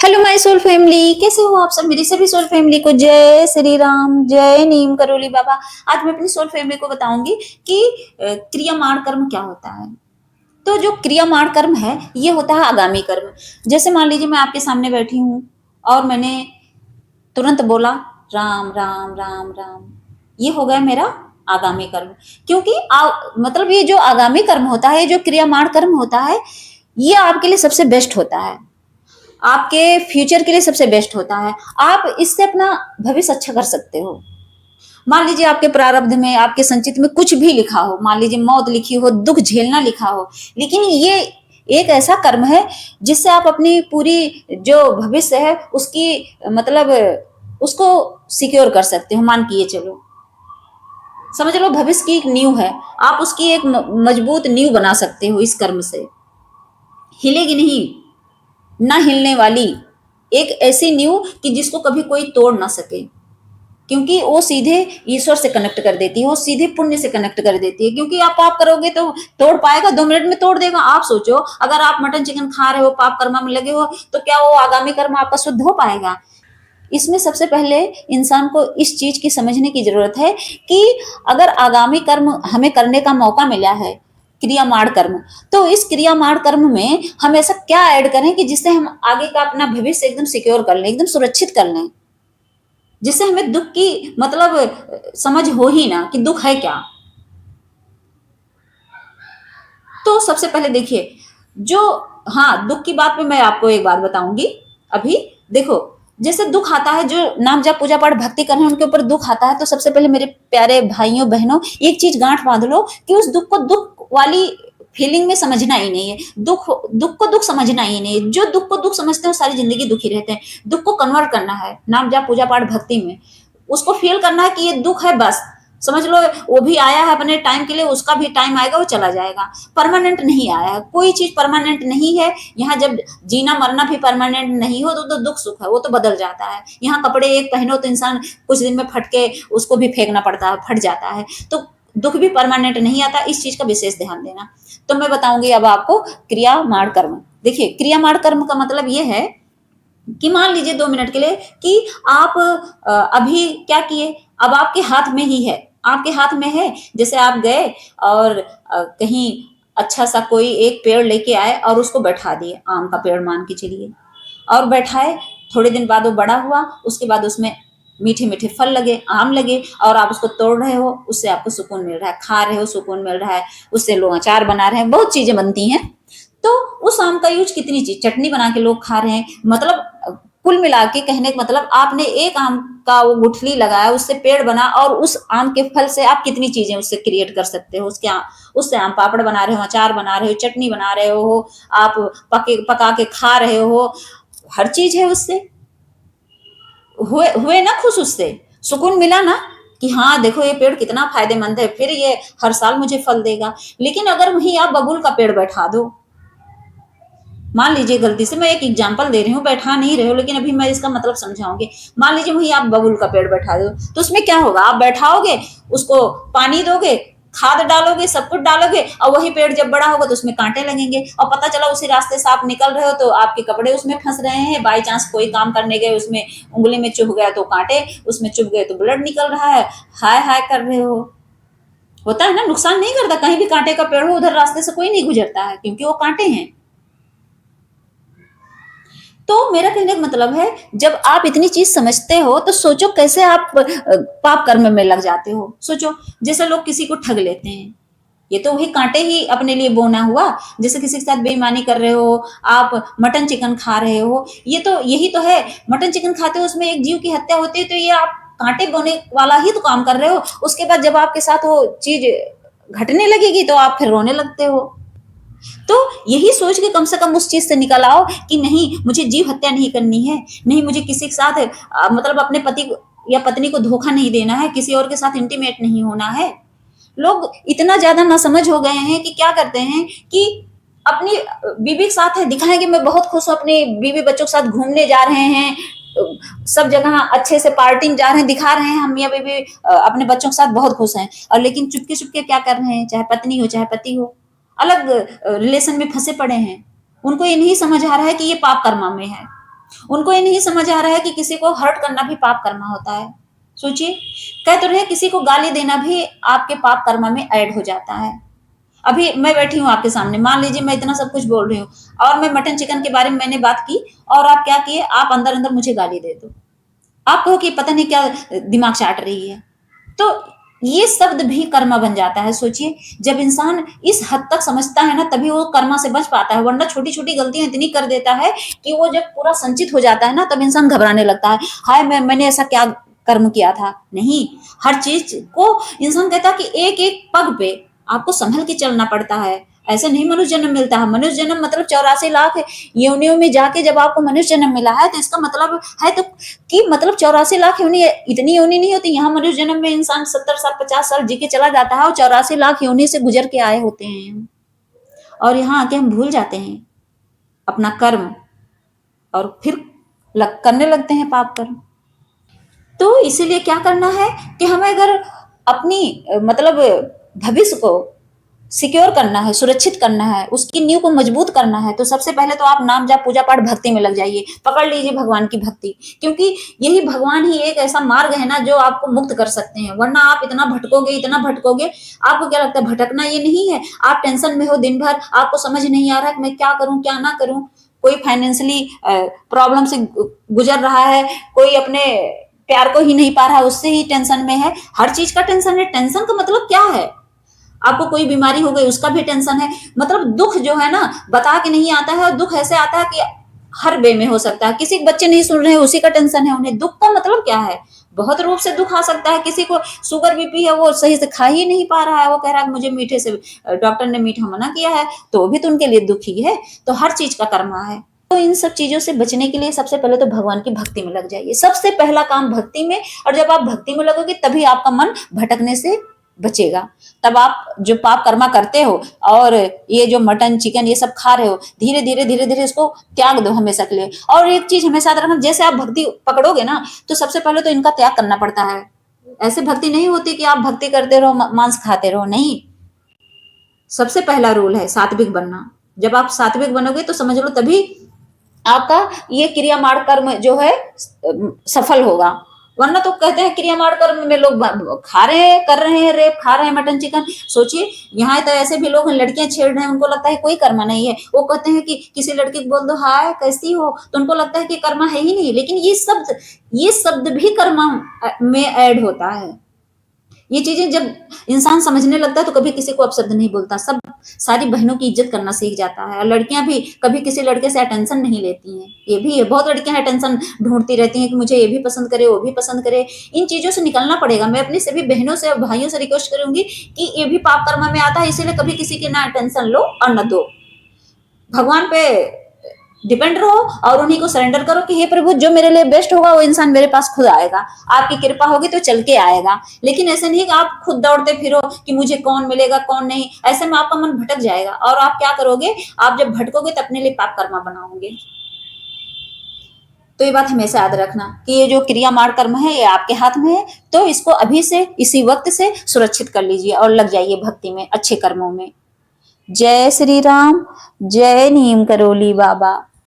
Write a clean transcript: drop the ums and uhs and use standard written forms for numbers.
Hello my soul family, कैसे हो आप सब। मेरी सभी सोल फैमिली को जय श्री राम, जय नीम करोली बाबा। आज मैं अपनी सोल फैमिली को बताऊंगी कि क्रियामाण कर्म क्या होता है। तो जो क्रियामाण कर्म है ये होता है आगामी कर्म। जैसे मान लीजिए मैं आपके सामने बैठी हूं और मैंने तुरंत बोला राम राम राम राम, ये हो गया मेरा आगामी कर्म। क्योंकि मतलब ये जो आगामी कर्म होता है, जो क्रियामाण कर्म होता है, ये आपके लिए सबसे बेस्ट होता है, आपके फ्यूचर के लिए सबसे बेस्ट होता है। आप इससे अपना भविष्य अच्छा कर सकते हो। मान लीजिए आपके प्रारब्ध में, आपके संचित में कुछ भी लिखा हो, मान लीजिए मौत लिखी हो, दुख झेलना लिखा हो, लेकिन ये एक ऐसा कर्म है जिससे आप अपनी पूरी जो भविष्य है उसकी मतलब उसको सिक्योर कर सकते हो। मान के चलो, समझ लो भविष्य की एक नींव है, आप उसकी एक मजबूत नींव बना सकते हो इस कर्म से। हिलेगी नहीं, ना हिलने वाली एक ऐसी नींव कि जिसको कभी कोई तोड़ ना सके, क्योंकि वो सीधे ईश्वर से कनेक्ट कर देती है, वो सीधे पुण्य से कनेक्ट कर देती है। क्योंकि आप पाप करोगे तो तोड़ पाएगा, 2 मिनट में तोड़ देगा। आप सोचो, अगर आप मटन चिकन खा रहे हो, पाप कर्म में लगे हो, तो क्या वो आगामी कर्म आपका शुद्ध हो पाएगा। इसमें सबसे पहले इंसान को इस चीज की समझने की जरूरत है कि अगर आगामी कर्म हमें करने का मौका मिला है, क्रियामाण कर्म, तो इस क्रियामाण कर्म में हम ऐसा क्या ऐड करें कि जिससे हम आगे का अपना भविष्य एकदम सिक्योर कर लें, एकदम सुरक्षित कर लें, जिससे हमें दुख की मतलब समझ हो ही ना कि दुख है क्या। तो सबसे पहले देखिए, जो हाँ दुख की बात में मैं आपको एक बात बताऊंगी। अभी देखो, जैसे दुख आता है, जो नाम जप पूजा पाठ भक्ति कर रहे हैं उनके ऊपर दुख आता है, तो सबसे पहले मेरे प्यारे भाइयों बहनों एक चीज गांठ बांध लो कि उस दुख को दुख वाली फीलिंग में समझना ही नहीं है। दुख को दुख समझना ही नहीं है। जो दुख को दुख समझते हैं सारी जिंदगी दुखी रहते हैं। दुख को कन्वर्ट करना है नाम जप पूजा पाठ भक्ति में, उसको फील करना है कि ये दुख है, बस समझ लो वो भी आया है अपने टाइम के लिए, उसका भी टाइम आएगा, वो चला जाएगा। परमानेंट नहीं आया है, कोई चीज परमानेंट नहीं है। यहाँ जब जीना मरना भी परमानेंट नहीं हो तो दुख सुख है वो तो बदल जाता है। यहाँ कपड़े एक पहनो तो इंसान कुछ दिन में फट के उसको भी फेंकना पड़ता है, फट जाता है। तो दुख भी परमानेंट नहीं आता, इस चीज का विशेष ध्यान देना। तो मैं बताऊंगी अब आपको क्रियामाण कर्म। देखिए, क्रियामाण कर्म का मतलब ये है कि मान लीजिए 2 मिनट के लिए कि आप अभी क्या किए, अब आपके हाथ में ही है, आपके हाथ में है। जैसे आप गए और कहीं अच्छा सा कोई एक पेड़ लेके आए और उसको बैठा दिए, आम का पेड़ मान के चलिए, और बैठाए। थोड़े दिन बाद वो बड़ा हुआ, उसके बाद उसमें मीठे मीठे फल लगे, आम लगे, और आप उसको तोड़ रहे हो, उससे आपको सुकून मिल रहा है, खा रहे हो सुकून मिल रहा है, उससे लोग अचार बना रहे हैं, बहुत चीजें बनती हैं। तो उस आम का यूज कितनी चीज, चटनी बना के लोग खा रहे हैं। मतलब कुल मिला के कहने का मतलब, आपने एक आम का वो गुठली लगाया, उससे पेड़ बना, और उस आम के फल से आप कितनी चीजें उससे क्रिएट कर सकते हो। उससे आम पापड़ बना रहे हो, अचार बना रहे हो, चटनी बना रहे हो, आप पका के खा रहे हो, हर चीज है उससे। हुए हुए ना खुश, उससे सुकून मिला ना कि हाँ देखो ये पेड़ कितना फायदेमंद है, फिर ये हर साल मुझे फल देगा। लेकिन अगर वहीं आप बबूल का पेड़ बैठा दो, मान लीजिए गलती से, मैं एक एग्जांपल दे रही हूँ, बैठा नहीं रहे हो, लेकिन अभी मैं इसका मतलब समझाऊंगी। मान लीजिए वहीं आप बबूल का पेड़ बैठा दो, तो उसमें क्या होगा, आप बैठाओगे, उसको पानी दोगे, खाद डालोगे, सब कुछ डालोगे, और वही पेड़ जब बड़ा होगा तो उसमें कांटे लगेंगे, और पता चला उसी रास्ते से आप निकल रहे हो तो आपके कपड़े उसमें फंस रहे हैं, बाई चांस कोई काम करने गए उसमें उंगली में चुभ गया तो कांटे उसमें चुभ गए तो ब्लड निकल रहा है, हाय हाय कर रहे हो। होता है ना, नुकसान नहीं करता, कहीं भी कांटे का पेड़ हो उधर रास्ते से कोई नहीं गुजरता है, क्योंकि वो कांटे हैं। तो मेरा कहने का मतलब है, जब आप इतनी चीज समझते हो तो सोचो कैसे आप पाप कर्म में लग जाते हो। सोचो, जैसे लोग किसी को ठग लेते हैं, ये तो वही कांटे ही अपने लिए बोना हुआ। जैसे किसी के साथ बेईमानी कर रहे हो, आप मटन चिकन खा रहे हो, ये तो यही तो है। मटन चिकन खाते हो, उसमें एक जीव की हत्या होती है, तो ये आप कांटे बोने वाला ही तो काम कर रहे हो। उसके बाद जब आपके साथ वो चीज घटने लगेगी तो आप फिर रोने लगते हो। तो यही सोच के कम से कम उस चीज से निकल आओ कि नहीं, मुझे जीव हत्या नहीं करनी है, नहीं मुझे किसी के साथ मतलब अपने पति या पत्नी को धोखा नहीं देना है, किसी और के साथ इंटीमेट नहीं होना है। लोग इतना ज्यादा नासमझ हो गए हैं कि क्या करते हैं कि अपनी बीवी के साथ है, दिखाएंगे मैं बहुत खुश हूँ, अपनी बीवी बच्चों के साथ घूमने जा रहे हैं, सब जगह अच्छे से पार्टी जा रहे हैं, दिखा रहे हैं हम मियाँ बीवी अपने बच्चों के साथ बहुत खुश हैं, और लेकिन चुपके चुपके क्या कर रहे हैं, चाहे पत्नी हो चाहे पति हो, अलग रिलेशन में फंसे पड़े हैं। उनको ये नहीं समझ आ रहा है कि ये पाप कर्मा में है। उनको ये नहीं समझ आ रहा है कि किसी को हर्ट करना भी पाप कर्म होता है। सोचिए, कह तो रहे किसी को गाली देना भी आपके पाप कर्म में ऐड हो जाता है। अभी मैं बैठी हूँ आपके सामने, मान लीजिए मैं इतना सब कुछ बोल रही हूँ और मैं मटन चिकन के बारे में मैंने बात की और आप क्या किए, आप अंदर अंदर मुझे गाली दे दो, आप कहो कि पता नहीं क्या दिमाग चाट रही है, तो ये शब्द भी कर्मा बन जाता है। सोचिए, जब इंसान इस हद तक समझता है ना तभी वो कर्मा से बच पाता है, वरना छोटी छोटी गलतियां इतनी कर देता है कि वो जब पूरा संचित हो जाता है ना तब इंसान घबराने लगता है, हाय मैंने ऐसा क्या कर्म किया था। नहीं, हर चीज को इंसान कहता है कि एक एक पग पे आपको संभल के चलना पड़ता है, ऐसे नहीं मनुष्य जन्म मिलता है। मनुष्य जन्म मतलब 84 लाख योनियों में जाके जब आपको मनुष्य जन्म मिला है तो इसका मतलब है तो कि मतलब 84 लाख योनि, इतनी योनि नहीं होती। यहाँ मनुष्य जन्म में इंसान 70 साल 50 साल जी के चला जाता है और 84 लाख योनि से गुजर के आए होते हैं, और यहाँ आके हम भूल जाते हैं अपना कर्म और फिर करने लगते हैं पाप कर्म। तो इसीलिए क्या करना है कि हमें अगर अपनी मतलब भविष्य को सिक्योर करना है, सुरक्षित करना है, उसकी नींव को मजबूत करना है, तो सबसे पहले तो आप नाम जाप पूजा पाठ भक्ति में लग जाइए, पकड़ लीजिए भगवान की भक्ति, क्योंकि यही भगवान ही एक ऐसा मार्ग है ना जो आपको मुक्त कर सकते हैं। वरना आप इतना भटकोगे इतना भटकोगे, आपको क्या लगता है भटकना ये नहीं है, आप टेंशन में हो दिन भर, आपको समझ नहीं आ रहा है कि मैं क्या करूं क्या ना करूं, कोई फाइनेंशियली प्रॉब्लम से गुजर रहा है, कोई अपने प्यार को ही नहीं पा रहा है, उससे ही टेंशन में है, हर चीज का टेंशन है। टेंशन का मतलब क्या है, आपको कोई बीमारी हो गई उसका भी टेंशन है, मतलब दुख जो है ना बता के नहीं आता है, और दुख ऐसे आता है कि हर वे में हो सकता है। किसी के बच्चे नहीं सुन रहे हैं उसी का टेंशन है उन्हें, दुख का मतलब क्या है, बहुत रूप से दुख आ सकता है। किसी को शुगर बीपी है, वो सही से खा ही नहीं पा रहा है, वो कह रहा है मुझे मीठे से डॉक्टर ने मीठा मना किया है, तो भी तो उनके लिए दुख ही है। तो हर चीज का कर्मा है। तो इन सब चीजों से बचने के लिए सबसे पहले तो भगवान की भक्ति में लग जाइए, सबसे पहला काम भक्ति में। और जब आप भक्ति में लगोगे तभी आपका मन भटकने से बचेगा। तब आप जो पाप कर्मा करते हो और ये जो मटन चिकन ये सब खा रहे हो, धीरे धीरे धीरे धीरे इसको त्याग दो हमेशा के लिए। और एक चीज हमेशा याद रखना, जैसे आप भक्ति पकड़ोगे ना तो सबसे पहले तो इनका त्याग करना पड़ता है। ऐसे भक्ति नहीं होती कि आप भक्ति करते रहो मांस खाते रहो, नहीं। सबसे पहला रूल है सात्विक बनना। जब आप सात्विक बनोगे तो समझ लो तभी आपका ये क्रिया मार्ग कर्म जो है सफल होगा। वरना तो कहते हैं क्रिया मार्ग कर्म में लोग खा रहे हैं, कर रहे हैं रेप, खा रहे हैं मटन चिकन। सोचिए, यहाँ तो ऐसे भी लोग लड़कियां छेड़ रहे हैं, उनको लगता है कोई कर्मा नहीं है, वो कहते हैं कि किसी लड़की को बोल दो हाय कैसी हो, तो उनको लगता है कि कर्मा है ही नहीं। लेकिन ये शब्द भी कर्मा में ऐड होता है। ये चीजें जब इंसान समझने लगता है तो कभी किसी को अपशब्द नहीं बोलता, सब सारी बहनों की इज्जत करना सीख जाता है। और लड़कियां भी कभी किसी लड़के से अटेंशन नहीं लेती हैं, ये भी है। बहुत लड़कियां अटेंशन ढूंढती रहती हैं कि मुझे ये भी पसंद करे वो भी पसंद करे। इन चीजों से निकलना पड़ेगा। मैं अपनी सभी बहनों से और भाइयों से रिक्वेस्ट करूंगी कि ये भी पाप कर्म में आता है, इसीलिए कभी किसी की ना अटेंशन लो और न दो। भगवान पे डिपेंड रहो और उन्हीं को सरेंडर करो कि हे प्रभु जो मेरे लिए बेस्ट होगा वो इंसान मेरे पास खुद आएगा, आपकी कृपा होगी तो चल के आएगा। लेकिन ऐसे नहीं कि आप खुद दौड़ते फिरो कि मुझे कौन मिलेगा कौन नहीं, ऐसे में आपका मन भटक जाएगा। और आप क्या करोगे, आप जब भटकोगे तो अपने लिए पाप कर्मा बनाओगे। तो ये बात हमेशा याद रखना कि ये जो क्रिया मार्ग कर्म है ये आपके हाथ में है, तो इसको अभी से इसी वक्त से सुरक्षित कर लीजिए और लग जाइए भक्ति में, अच्छे कर्मों में। जय श्री राम, जय नीम करोली बाबा।